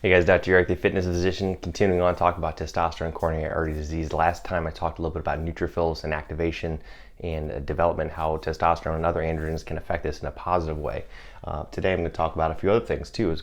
Hey guys, Dr. Eric, the fitness physician, continuing on talking about testosterone coronary artery disease. Last time I talked a little bit about neutrophils and activation and development, how testosterone and other androgens can affect this in a positive way. Today I'm going to talk about a few other things too.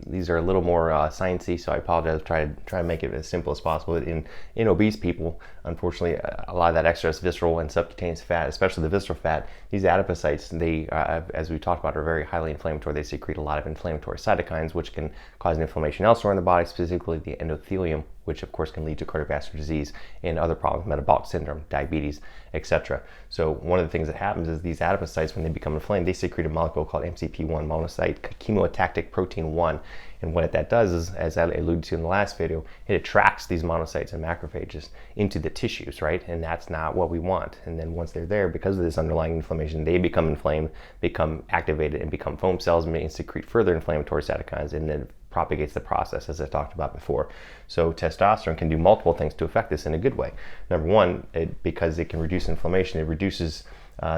These are a little more sciencey, so I apologize. Try to make it as simple as possible. In obese people, unfortunately, a lot of that excess visceral and subcutaneous fat, especially the visceral fat, these adipocytes, they, as we talked about, are very highly inflammatory. They secrete a lot of inflammatory cytokines, which can cause inflammation elsewhere in the body, specifically the endothelium, which of course can lead to cardiovascular disease and other problems, metabolic syndrome, diabetes, etc. So one of the things that happens is these adipocytes, when they become inflamed, they secrete a molecule called MCP1, monocyte chemotactic protein 1. And what that does is, as I alluded to in the last video, it attracts these monocytes and macrophages into the tissues, right? And that's not what we want. And then once they're there, because of this underlying inflammation, they become inflamed, become activated, and become foam cells, and secrete further inflammatory cytokines, and then propagates the process, as I talked about before. So testosterone can do multiple things to affect this in a good way. Number one, because it can reduce inflammation, it reduces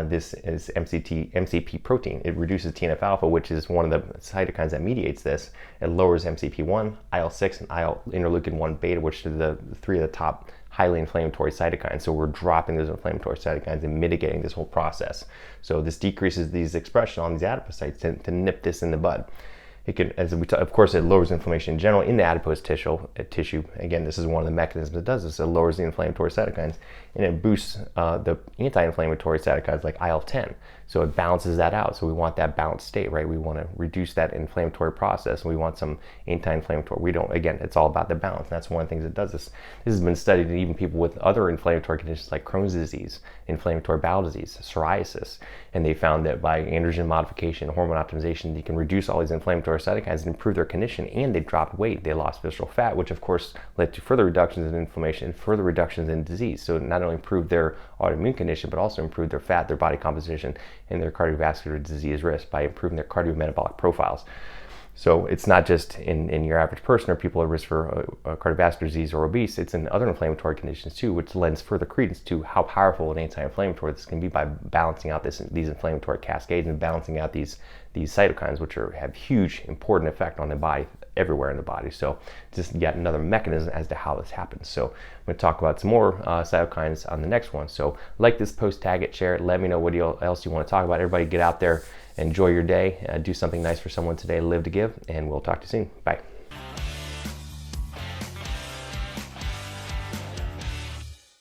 this is MCP protein. It reduces TNF alpha, which is one of the cytokines that mediates this. It lowers MCP1, IL-6, and interleukin 1 beta, which are the three of the top highly inflammatory cytokines. So we're dropping those inflammatory cytokines and mitigating this whole process. So this decreases these expression on these adipocytes to nip this in the bud. It can, of course, it lowers inflammation in general in the adipose tissue. Again, this is one of the mechanisms that does this. It lowers the inflammatory cytokines, and it boosts the anti-inflammatory cytokines like IL-10. So it balances that out. So we want that balanced state, right? We want to reduce that inflammatory process. We want some anti-inflammatory. We don't. Again, it's all about the balance. And that's one of the things that does this. This has been studied in even people with other inflammatory conditions like Crohn's disease, inflammatory bowel disease, psoriasis, and they found that by androgen modification, hormone optimization, you can reduce all these inflammatory cytokines and improve their condition, and they dropped weight. They lost visceral fat, which of course led to further reductions in inflammation and further reductions in disease. So it not only improved their autoimmune condition, but also improved their fat, their body composition, and their cardiovascular disease risk by improving their cardiometabolic profiles. So it's not just in your average person or people at risk for cardiovascular disease or obese, it's in other inflammatory conditions too, which lends further credence to how powerful an anti-inflammatory this can be by balancing out these inflammatory cascades and balancing out these cytokines, which have huge important effect on the body, everywhere in the body. So just yet another mechanism as to how this happens. So I'm going to talk about some more cytokines on the next one. So like this post, tag it, share it, let me know what else you want to talk about. Everybody get out there, enjoy your day, do something nice for someone today, live to give, and we'll talk to you soon. Bye.